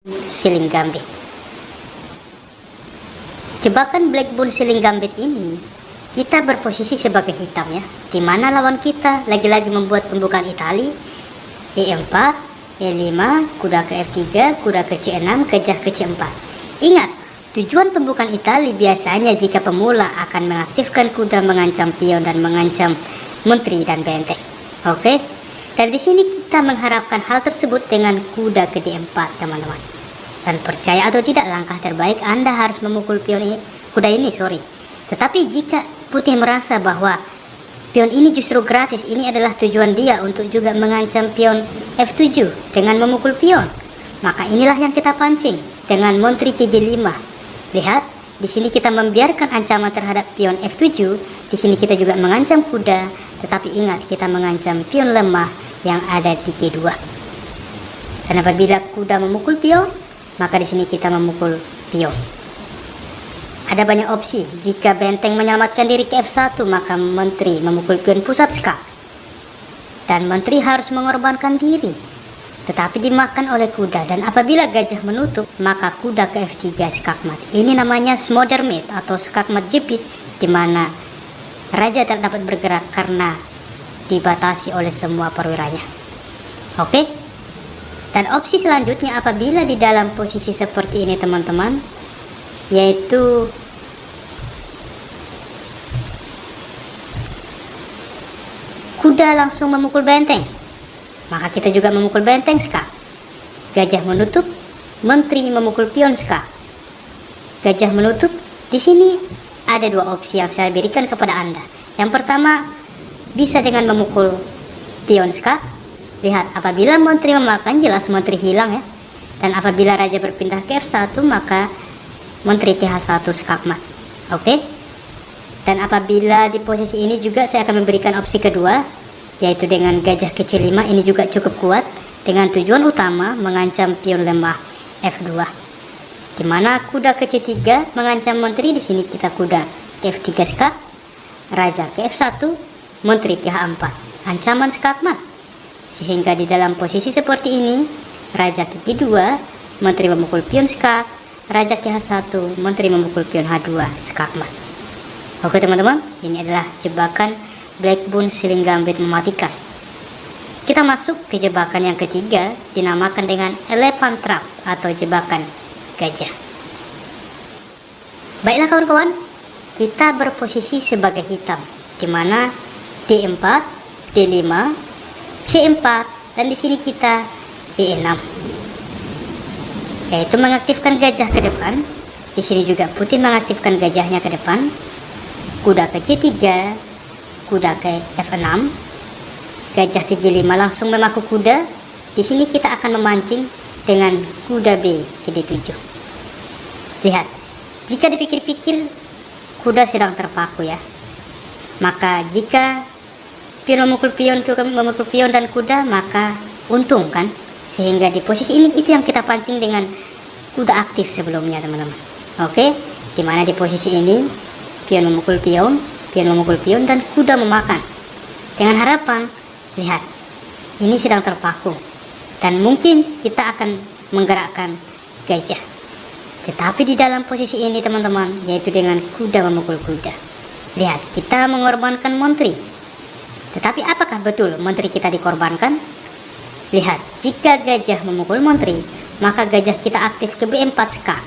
Ceiling Gambit. Jebakan Blackbone Ceiling Gambit ini, kita berposisi sebagai hitam ya, dimana lawan kita lagi-lagi membuat pembukaan Itali E4, E5, kuda ke F3, kuda ke C6, gajah ke C4. Ingat, tujuan pembukaan Itali biasanya jika pemula akan mengaktifkan kuda mengancam pion dan mengancam menteri dan benteng. Oke, dan di sini kita mengharapkan hal tersebut dengan kuda ke D4, teman-teman. Dan percaya atau tidak, langkah terbaik Anda harus memukul kuda ini. Tetapi jika putih merasa bahwa pion ini justru gratis, ini adalah tujuan dia untuk juga mengancam pion F7 dengan memukul pion, maka inilah yang kita pancing dengan menteri ke G5. Lihat, di sini kita membiarkan ancaman terhadap pion F7, di sini kita juga mengancam kuda, tetapi ingat kita mengancam pion lemah yang ada di G2. Dan apabila kuda memukul pion, maka di sini kita memukul pion. Ada banyak opsi. Jika benteng menyelamatkan diri ke F1, maka menteri memukul pion pusat skak. Dan menteri harus mengorbankan diri, tetapi dimakan oleh kuda. Dan apabila gajah menutup, maka kuda ke F3 skakmat. Ini namanya smothermate atau skakmat jepit, di mana raja tidak dapat bergerak karena dibatasi oleh semua perwiranya. Oke? Dan opsi selanjutnya apabila di dalam posisi seperti ini teman-teman, yaitu kuda langsung memukul benteng, maka kita juga memukul benteng skak. Gajah menutup, menteri memukul pion skak. Gajah menutup, di sini ada dua opsi yang saya berikan kepada Anda. Yang pertama, bisa dengan memukul pion skak. Lihat, apabila menteri memakan, jelas menteri hilang ya. Dan apabila raja berpindah ke F1, maka menteri ke H1 skakmat. Oke? Dan apabila di posisi ini juga saya akan memberikan opsi kedua, yaitu dengan gajah ke C5. Ini juga cukup kuat dengan tujuan utama mengancam pion lemah F2. Dimana kuda ke C3 mengancam menteri, di sini kita kuda ke F3 skak, raja ke F1, menteri ke H4. Ancaman skakmat. Sehingga di dalam posisi seperti ini, raja ke G2, menteri memukul pion skak, raja ke H1, menteri memukul pion H2 skakmat. Oke teman-teman, ini adalah jebakan Blackbone Ceiling Gambit mematikan. Kita masuk ke jebakan yang ketiga, dinamakan dengan Elephant Trap atau jebakan gajah. Baiklah kawan-kawan, kita berposisi sebagai hitam, dimana D4, D5, C4, dan di sini kita E6, yaitu mengaktifkan gajah ke depan. Di sini juga putih mengaktifkan gajahnya ke depan. Kuda ke C3, kuda ke F6, gajah ke G5 langsung memaku kuda. Di sini kita akan memancing dengan kuda B ke D7. Lihat, jika dipikir-pikir kuda sedang terpaku ya. Maka jika pion memukul pion dan kuda, maka untung kan. Sehingga di posisi ini itu yang kita pancing dengan kuda aktif sebelumnya teman-teman. Oke, dimana di posisi ini pion memukul pion dan kuda memakan. Dengan harapan, lihat, ini sedang terpaku dan mungkin kita akan menggerakkan gajah. Tetapi di dalam posisi ini teman-teman, yaitu dengan kuda memukul kuda, lihat, kita mengorbankan menteri. Tetapi apakah betul menteri kita dikorbankan? Lihat, jika gajah memukul menteri, maka gajah kita aktif ke B4 skak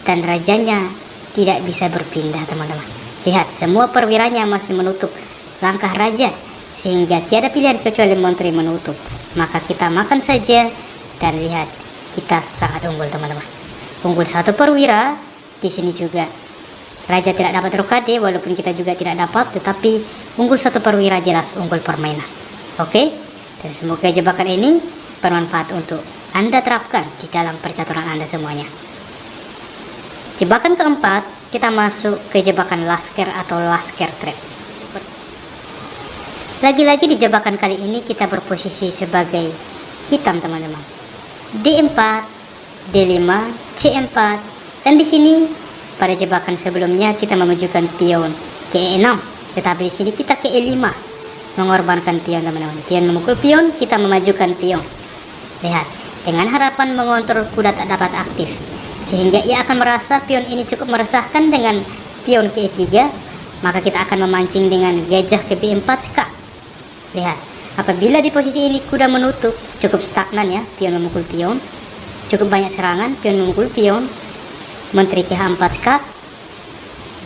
dan rajanya tidak bisa berpindah teman-teman. Lihat, semua perwiranya masih menutup langkah raja, sehingga tiada pilihan kecuali menteri menutup. Maka kita makan saja, dan lihat, kita sangat unggul teman-teman. Unggul satu perwira. Di sini juga raja tidak dapat rokade, walaupun kita juga tidak dapat, tetapi unggul satu perwira jelas unggul permainan. Oke, dan semoga jebakan ini bermanfaat untuk Anda terapkan di dalam percaturan Anda semuanya. Jebakan keempat, kita masuk ke jebakan lasker atau lasker trap. Lagi-lagi di jebakan kali ini kita berposisi sebagai hitam teman-teman. D4, D5, C4, dan di sini pada jebakan sebelumnya kita memajukan pion ke E6, tetapi di sini kita ke E5, mengorbankan pion teman-teman. Pion memukul pion, kita memajukan pion. Lihat, dengan harapan mengontrol kuda tak dapat aktif, sehingga ia akan merasa pion ini cukup meresahkan dengan pion ke E3, maka kita akan memancing dengan gajah ke B4 skak. Lihat, apabila di posisi ini kuda menutup, cukup stagnan ya, pion memukul pion, cukup banyak serangan, pion memukul pion, menteri ke H4 skak,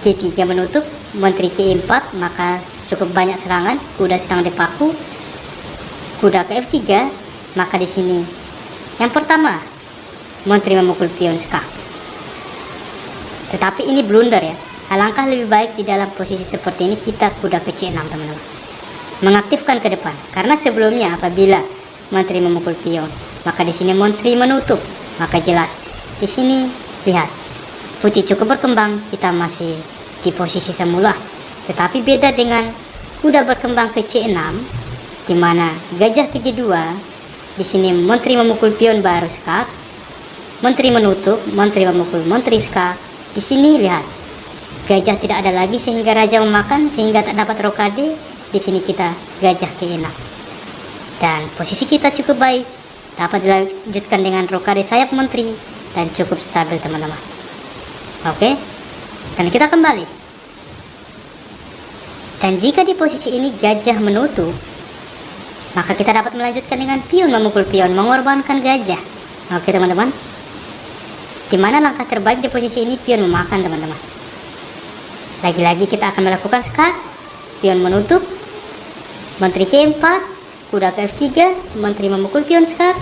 G3 menutup, menteri ke E4, maka cukup banyak serangan, kuda sedang dipaku, kuda ke F3, maka di sini yang pertama menteri memukul pion skak. Tetapi ini blunder ya. Alangkah lebih baik di dalam posisi seperti ini kita kuda ke C6 teman-teman, mengaktifkan ke depan, karena sebelumnya apabila menteri memukul pion, maka di sini menteri menutup, maka jelas di sini lihat putih cukup berkembang, kita masih di posisi semula. Tetapi beda dengan kuda berkembang ke C6, di mana gajah ke G2, di sini menteri memukul pion baru skak, menteri menutup, menteri memukul menteri skak. Di sini lihat gajah tidak ada lagi sehingga raja memakan, sehingga tak dapat rokade. Di sini kita gajah ke E6 dan posisi kita cukup baik, dapat dilanjutkan dengan rokade sayap menteri dan cukup stabil teman-teman. Oke, dan kita kembali, dan jika di posisi ini gajah menutup, maka kita dapat melanjutkan dengan pion memukul pion, mengorbankan gajah. Oke teman-teman, dimana langkah terbaik di posisi ini pion memakan teman-teman. Lagi-lagi kita akan melakukan skak, pion menutup, menteri ke4, kuda ke F3, menteri memukul pion skak.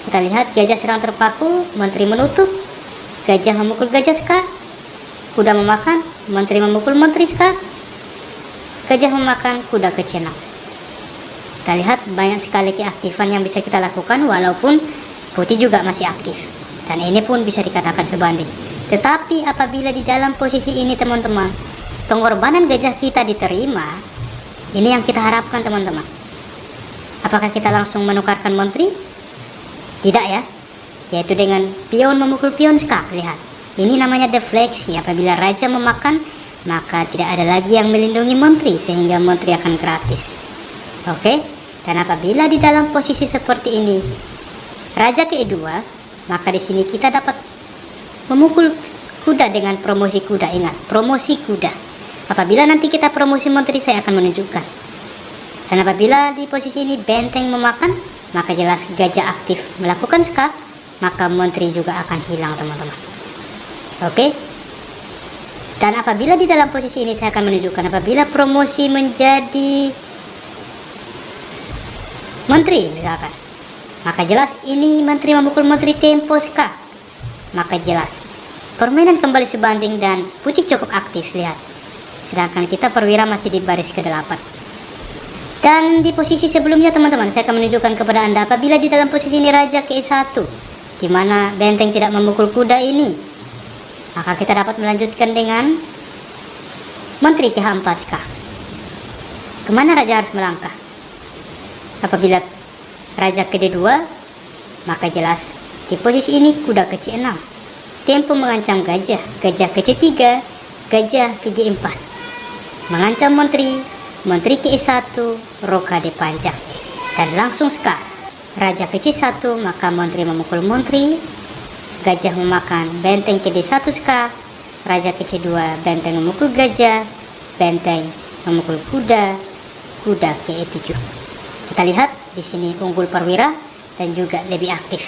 Kita lihat gajah sedang terpaku, menteri menutup, gajah memukul gajah skak, kuda memakan, menteri memukul menteri skak, gajah memakan, kuda ke C6. Kita lihat banyak sekali keaktifan yang bisa kita lakukan, walaupun putih juga masih aktif, dan ini pun bisa dikatakan sebanding. Tetapi apabila di dalam posisi ini teman-teman, pengorbanan gajah kita diterima, ini yang kita harapkan teman-teman. Apakah kita langsung menukarkan menteri? Tidak ya, yaitu dengan pion memukul pion skak. Lihat, ini namanya defleksi. Apabila raja memakan, maka tidak ada lagi yang melindungi menteri, sehingga menteri akan gratis. Oke, dan apabila di dalam posisi seperti ini raja ke E2, maka di sini kita dapat memukul kuda dengan promosi kuda. Ingat, promosi kuda. Apabila nanti kita promosi menteri, saya akan menunjukkan. Dan apabila di posisi ini benteng memakan, maka jelas gajah aktif melakukan skak, maka menteri juga akan hilang teman-teman. Oke, dan apabila di dalam posisi ini saya akan menunjukkan, apabila promosi menjadi menteri misalkan, maka jelas ini menteri memukul menteri tempo skak, maka jelas permainan kembali sebanding dan putih cukup aktif. Lihat, sedangkan kita perwira masih di baris ke-8. Dan di posisi sebelumnya teman-teman, saya akan menunjukkan kepada Anda apabila di dalam posisi ini raja ke E1, di mana benteng tidak memukul kuda ini, maka kita dapat melanjutkan dengan menteri ke H4 skak. Kemana raja harus melangkah? Apabila raja ke D2, maka jelas di posisi ini kuda ke C6, tempo mengancam gajah, gajah ke C3, gajah ke G4, mengancam menteri, menteri ke E1, rokade panjang, dan langsung skak. Raja ke C1, maka menteri memukul menteri, gajah memakan, benteng ke D1 skak, raja ke C2, benteng memukul gajah, benteng memukul kuda, kuda ke E7. Kita lihat di sini unggul perwira dan juga lebih aktif.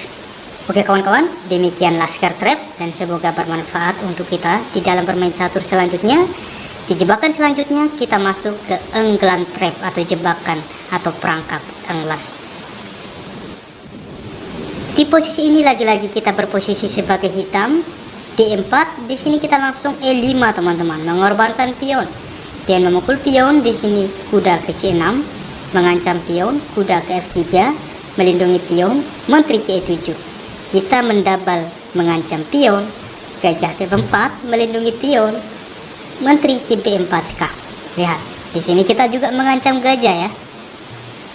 Oke kawan-kawan, demikian Laskar Trap, dan semoga bermanfaat untuk kita di dalam bermain catur selanjutnya. Di jebakan selanjutnya kita masuk ke England Trap atau jebakan atau perangkap England. Di posisi ini lagi-lagi kita berposisi sebagai hitam, D4. Di sini kita langsung E5 teman-teman, mengorbankan pion. Pion memukul pion, di sini kuda ke C6, mengancam pion, kuda ke F3, melindungi pion, menteri ke E7. Kita mendabal mengancam pion, gajah ke B4, melindungi pion, menteri ke B4 skak. Lihat, di sini kita juga mengancam gajah ya,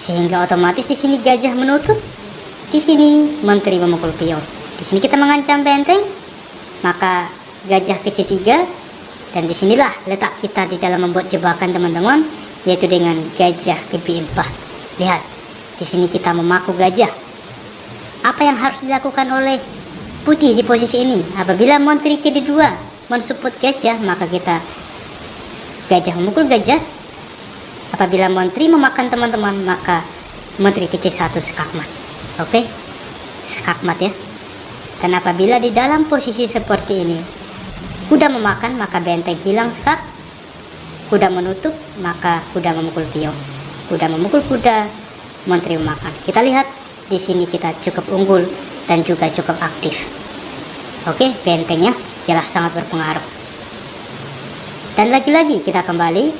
sehingga otomatis di sini gajah menutup, di sini menteri memukul pion. Di sini kita mengancam benteng, maka gajah ke C3, dan disinilah letak kita di dalam membuat jebakan teman-teman, yaitu dengan gajah ke B4. Lihat, di sini kita memaku gajah, Apa yang harus dilakukan oleh putih di posisi ini? Apabila menteri kedua mensupport gajah, maka gajah memukul gajah. Apabila menteri memakan teman-teman, maka menteri kecil satu skakmat. Oke, skakmat ya. Dan apabila di dalam posisi seperti ini kuda memakan, maka benteng hilang skak. Kuda menutup, maka kuda memukul pion. Kuda memukul kuda, menteri memakan. Kita lihat di sini kita cukup unggul dan juga cukup aktif. Oke, bentengnya jelas sangat berpengaruh. Dan lagi-lagi kita kembali,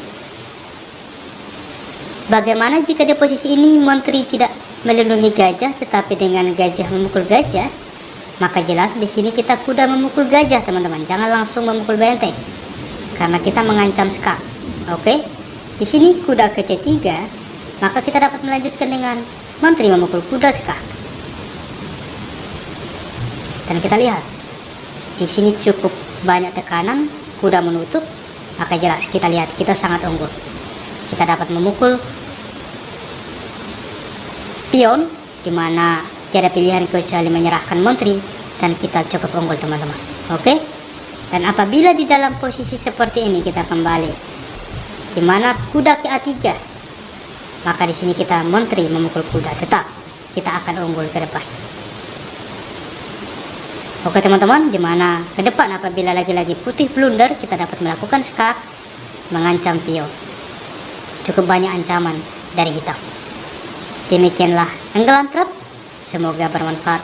bagaimana jika di posisi ini menteri tidak melindungi gajah, tetapi dengan gajah memukul gajah, maka jelas di sini kita kuda memukul gajah, teman-teman. Jangan langsung memukul benteng, karena kita mengancam skak. Oke, di sini kuda ke C3, maka kita dapat melanjutkan dengan menteri memukul kuda skak. Dan kita lihat di sini cukup banyak tekanan, kuda menutup, maka jelas kita lihat kita sangat unggul. Kita dapat memukul pion, dimana tiada pilihan kecuali menyerahkan menteri, dan kita cukup unggul, teman-teman. Oke, dan apabila di dalam posisi seperti ini kita kembali, dimana kuda ke A3, maka di sini kita menteri memukul kuda, tetap kita akan unggul ke depan. Oke teman-teman, dimana ke depan apabila lagi-lagi putih blunder, kita dapat melakukan skak, mengancam pion. Cukup banyak ancaman dari hitam. Demikianlah England Trap, semoga bermanfaat.